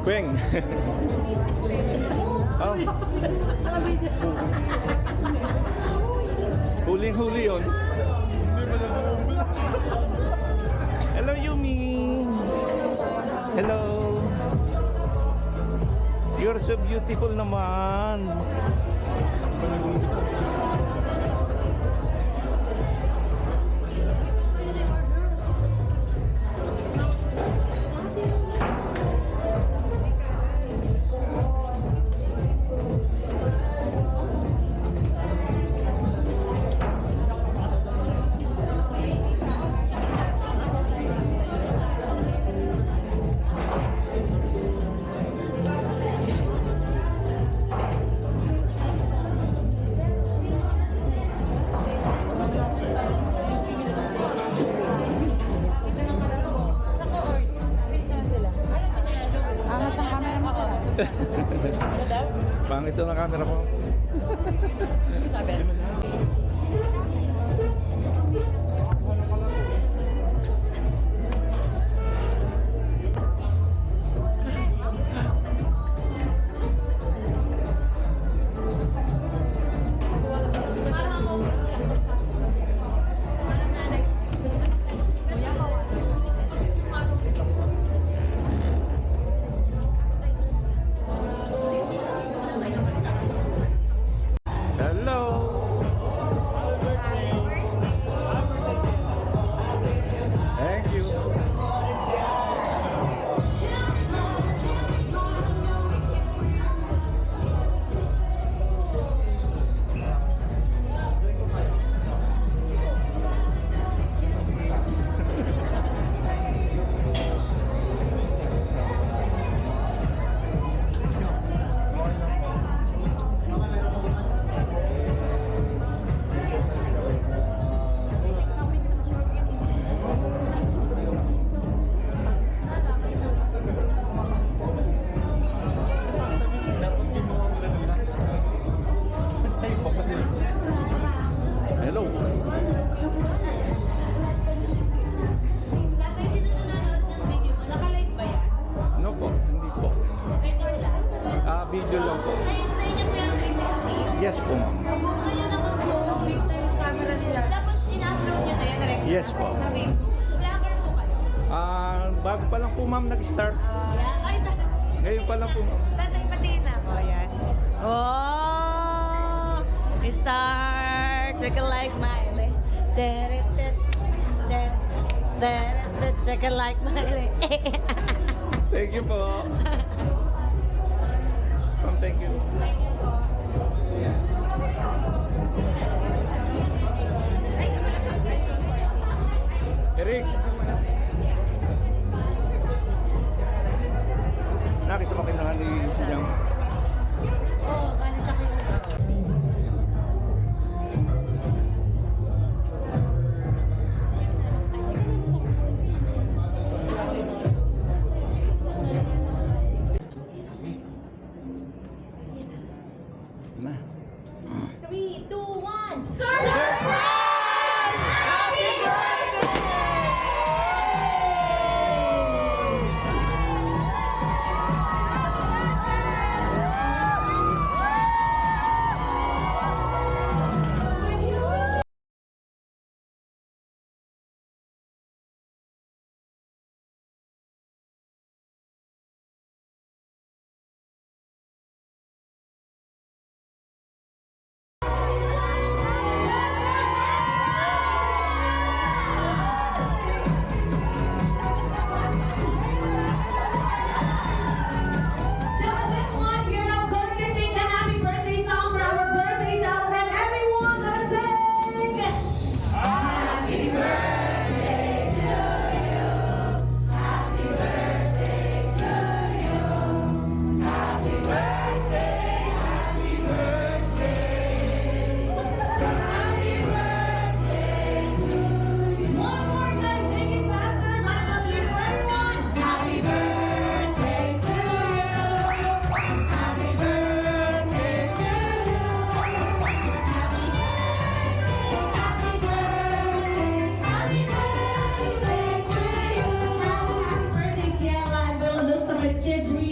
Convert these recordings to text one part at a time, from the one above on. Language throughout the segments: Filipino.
Kweng. Oh. Huling-huli yun. Hello, Yumi. Hello. You're so beautiful naman. Pangit daw na camera mo. Hello. Tatay, sino nanonood ng video mo? Naka-live ba yan? No po, hindi po. Ito lang. Video lang po. Sa inyo po yung 360? Yes po, ma'am. Kung nyo naman po, Big time yung camera nila. dapat ina-upload nyo na yan. Direct Yes po. Sa Facebook. Vlogger po kayo? Bago pa lang po, ma'am, nag-start. Yeah. Ay, Ngayon pa lang po, ma'am. tatay, patiin na ako. Yan. Oh! Start! Chicken like Miley. Chicken like Miley. Thank you po. Ma'am, thank you. Eric. Nakita mo kinahan ni Yang. Oh, galing sa kayo. Na. 3, 2, 1.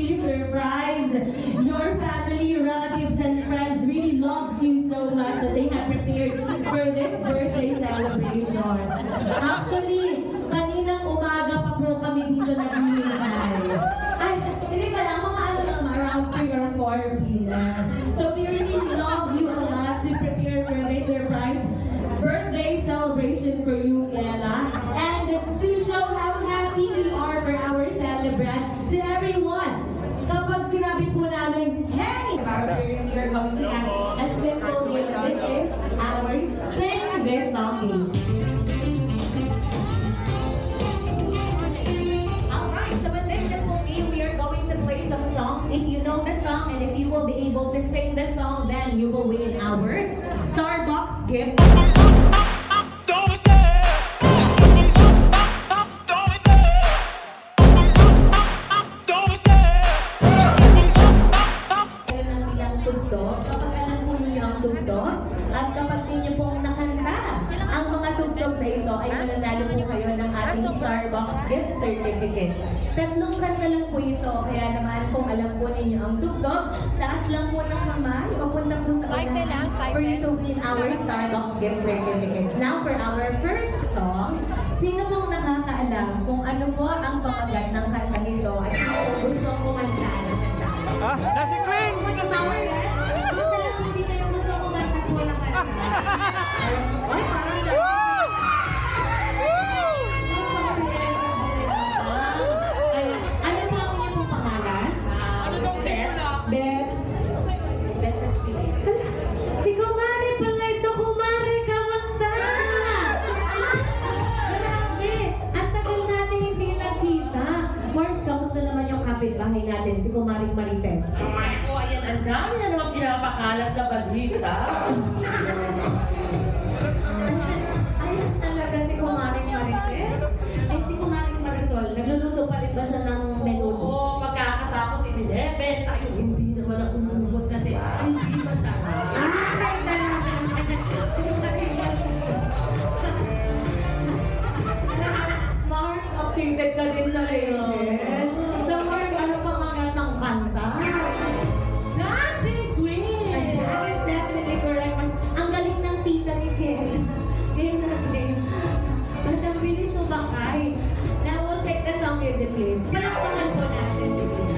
really surprised. Your family, relatives, and friends really loves you so much that they have prepared for this birthday celebration. Actually, kaninang umaga pa po kami dito naghihintay. Ay, hindi pa lang, mga ano lang, around 3 or 4 p.m. So we really love you a lot to prepare for this surprise birthday celebration for you, Kela. And to show how happy we are for our celebrant, to everyone, kapag sinabi po namin, hey! We are going to have a simple gift. This is our Sing This Song game. Alright, so in this simple game, we are going to play some songs. If you know the song and if you will be able to sing the song, then you will win our Starbucks gift. Ayun ang ilang tugtog. Kapag alam po ninyo ang tugtog, at kapag ninyo pong nakanta ang mga tugtog na ito, ay mananalo po kayo ng ating Starbucks gift certificates. Tatlong kanta lang po ito, kaya naman kung alam po ninyo ang tugtog, taas lang po ng kamay, papunta po sa unahan for you to win our Starbucks gift certificates. Now for our first song, sino pong nakakaalam kung ano po ang pamagat ng kanta nito at sino po gusto kumanta ng kanta? Ah, nasi Queen! Nasi Queen! Basta lang hindi kayo gusto kumanta po ng kanta. Ay, parang gano'n. Ano po ang inyong pong pangalan? Beth. Si Kumari pala ito, Kumari, kamusta? Grabe, ang tagal natin hindi nakita. Mars, kamusta naman yung kapitbahay natin, si Kumari Marites? Ako, ayan, ang dami na naman pinapakalat na balita. Ayun talaga si Kumari Marites. Ay, si Kumari Marisol, nagluluto pa rin ba siya ng menudo? Oo, magkakatapos ibinebenta yung hindi naman ang umubos kasi hindi masasabi. Ay, talaga. Mars, updated ka din sa latest. So, Mars, ano pa mga ng kanta? Dancing Queen! That is definitely correct. Ang galing ng tita ni Ken. Game natin. At ang bilis sumakay. Now, we'll take the song music, please. Palakpakan po natin, please.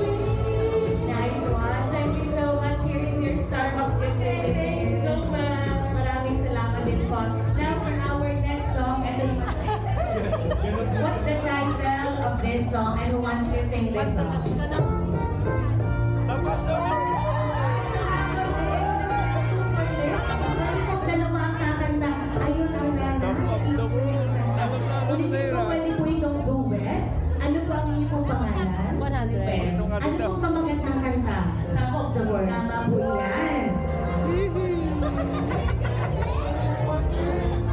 Nice one. Thank you so much. Here is your Starbucks gift certificate. So much! Maraming salamat din po. Now for our next song, what's the title of this song and who wants to sing this song? Dapat daw! Bali pong dalawa ang kakanta. Ayun ang nana. Ulitin po, pwede po itong duet. Ano po ang inyong pong pangalan? 100. Ito nga Ano dito. pong pamagat ng kanta? Top of the world. Tama po yan.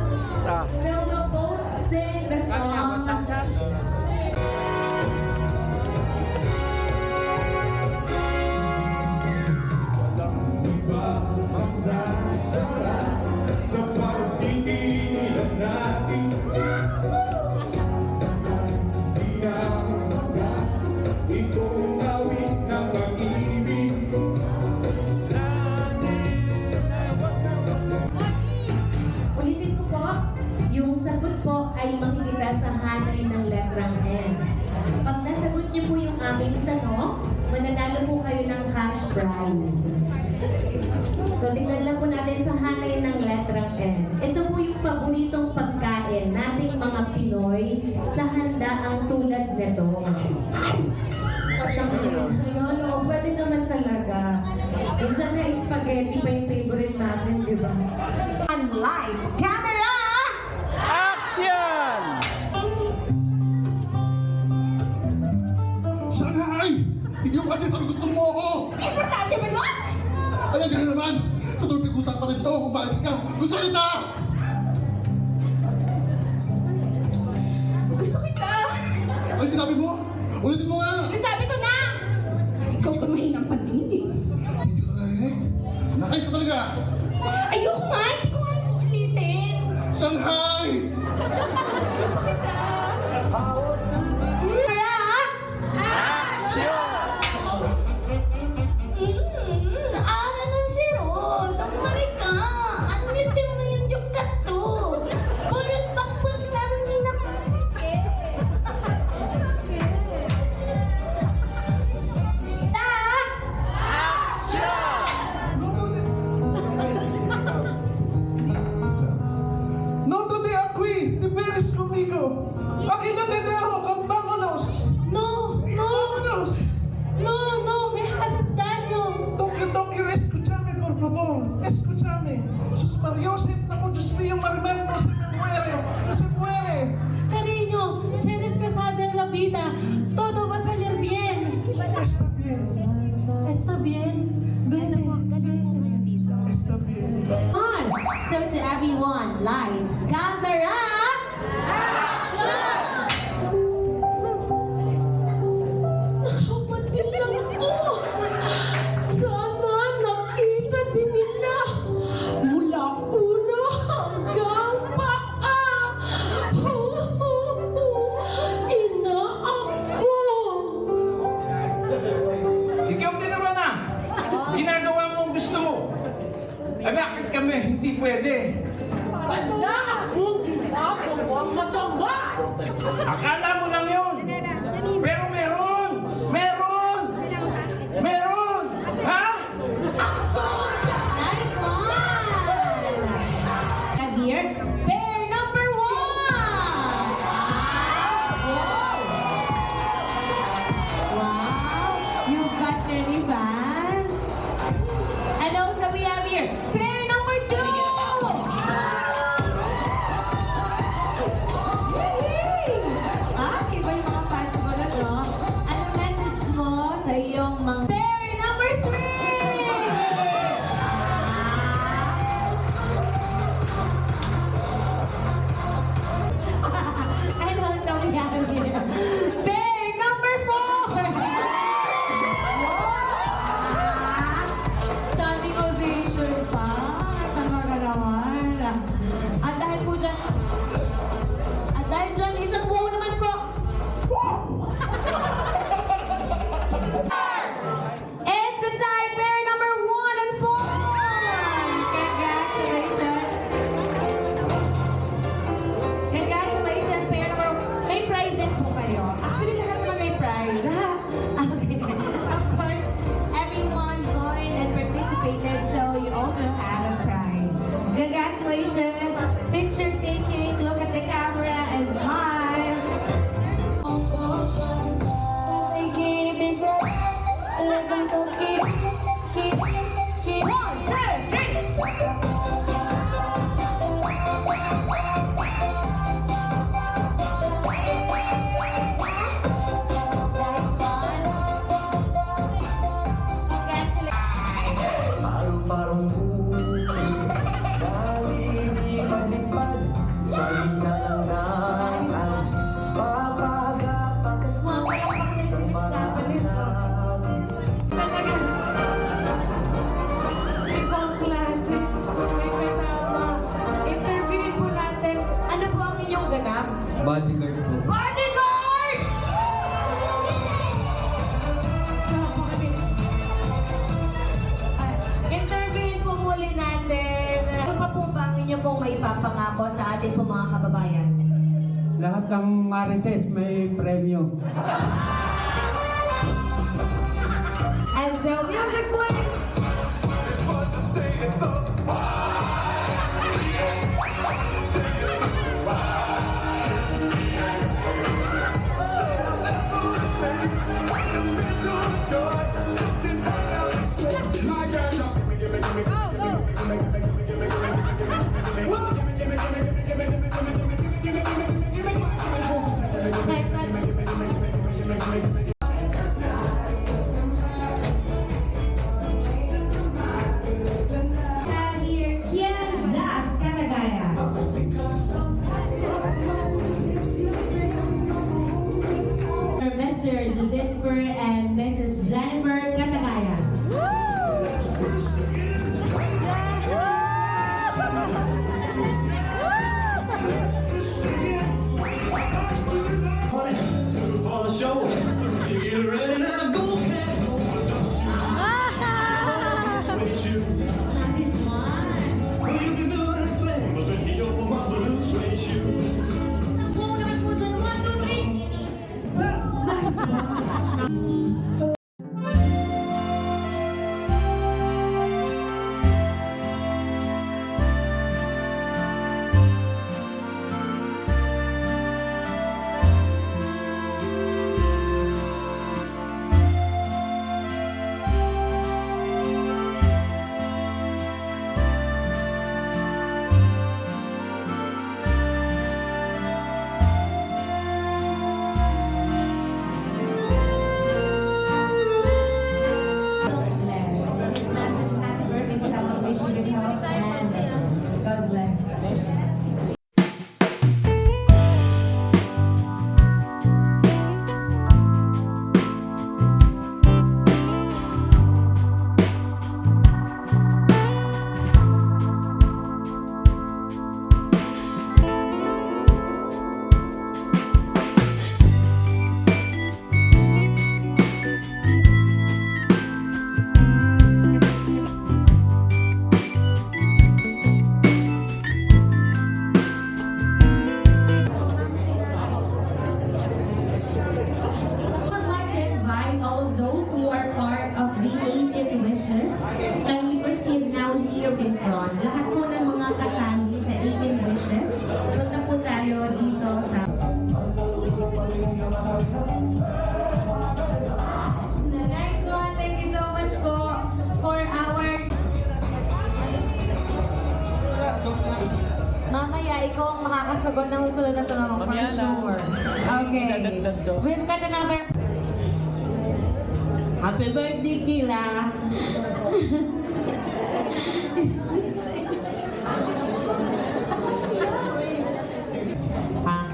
Basta. So we'll both sing the song. Walang iba ang sasara sa pagtitilan natin. Di na magas, ikaw ang awit ng pag-ibig. Ulitin ko po, yung sagot po ay makikita sa hanay ng letrang N. Pag nasagot niyo po yung aming tanong, mananalo po kayo ng cash prize. So, tingnan lang po natin sa hanay ng letrang N. Ito po yung paboritong pagkain nating mga Pinoy sa handaang tulad nito. Ayun, oo, pwede naman talaga. Minsan na spaghetti pa yung favorite natin, di ba? And lights, camera! Action! Hindi mo kasi sabi gusto mo ako! Importante ba yun? Ayan, gano'n naman! Sa tulog pag-usap pa rin to, umalis ka! Gusto kita! Gusto kita. Ano sinabi mo? Ulitin mo nga! Sabi ko na! Ikaw ba mahinang pantingin eh? Hindi ko narinig. Nakais ka talaga! Ayoko nga, hindi ko nga uulitin. Shanghai! Gusto kita. Ana ng siro, tamari ka. Ano nitim na yung joke ka to? Pulot bakbos namin ni na No to the aquí, te vienes conmigo. Aquí no te dejo, vámonos. No, no, Vámonos. no, me haces daño. Tokyo, escúchame por favor. Escúchame. Sus Mariosep, naku, Diyos mío, Marimar, no se me muere. No se muere. Cariño, tienes que saber la vida. Todo va a salir bien. Está bien, Está bien. Vete, vete. está bien. On. So to everyone, lights, camera, Kapatid lang to. Sana nakita din nila. Mula ulo hanggang paa. Ina ako. Ikaw din naman ah. Ginagawa mo ang gusto mo. Ay bakit kami hindi pwede? Wala akong ginagawang masama. Akala mo lang yun. Pero meron. Meron. Meron. Ha? nice one. And here, pair number 1. Wow, you've got many fans. And also we have here, pair number 2. Ah, iba yung mga fans mo na, no? Anong message mo sa iyong mga... Pair number 3! And also we have here, pair number 4! Standing ovation pa. Tama ka naman. At dahil po dyan, isang buo naman po. It's a tie, pair number 1 and 4. Congratulations. Congratulations, pair number 1. May prize din po kayo. Actually, lahat naman may prize. Ha? Okay. Of course, everyone joined and participated, so you also have a prize. Congratulations. Picture taking, look at the camera and smile. One, two, three. Congratulations. Parang bukid, dalig maglipad sa gitna ng dagat. Mapagapagkasma sa maranabis. Ibang klase. May kasama. Interviewin po natin. Ano po ang inyong ganap? Bodyguard po. Bodyguard! Interviewin po muli natin. Ano pa po ba ang inyo pong maipapangako sa atin po mga kababayan? Lahat ng Marites may premyo. And so, music please! Give me, Sir Judith Spur and Mrs. Jennifer Catagaya. For the show, get ready now, go cat, go suede shoe. Nice one. Well, you can do anything, but when you open my blue suede shoe. Kung naman po dyan, 1, 2, 3. Nice one. God bless. I'd like to invite all of those who are part of the 18 Wishes. Kindly proceed now here in front. Lahat po ng mga kasali sa 18 Wishes, punta po tayo dito sa... The next one, thank you so much po for our... Mamaya, ikaw ang makakasagot ng susunod na tanong for sure. Okay. We've got another... Happy birthday, Kira!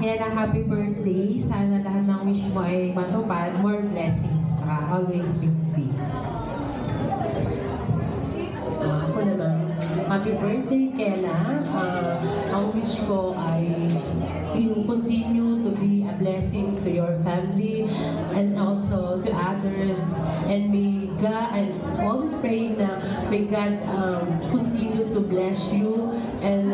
Kaya lang happy birthday. Sana lahat ng wish mo ay matupad. More blessings. Always be peace. Ako naman, happy birthday, Kela. Ang wish ko ay you continue to be a blessing to your family and also to others. And may God, I'm always praying na may God continue to bless you and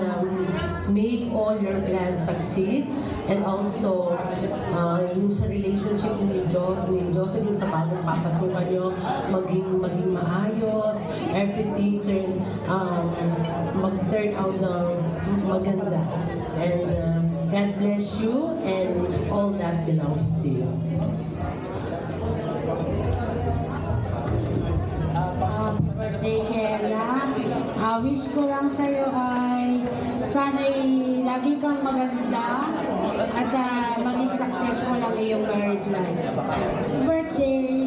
make all your plans succeed. And also, yung sa relationship ni Joseph, yung sa bagong papasukan nyo, maging maayos, everything mag-turn out na maganda. And God bless you and all that belongs to you. Birthday, Kela. Wish ko lang sa'yo ay sana'y lagi kang maganda at maging successful ang iyong marriage life. Birthday!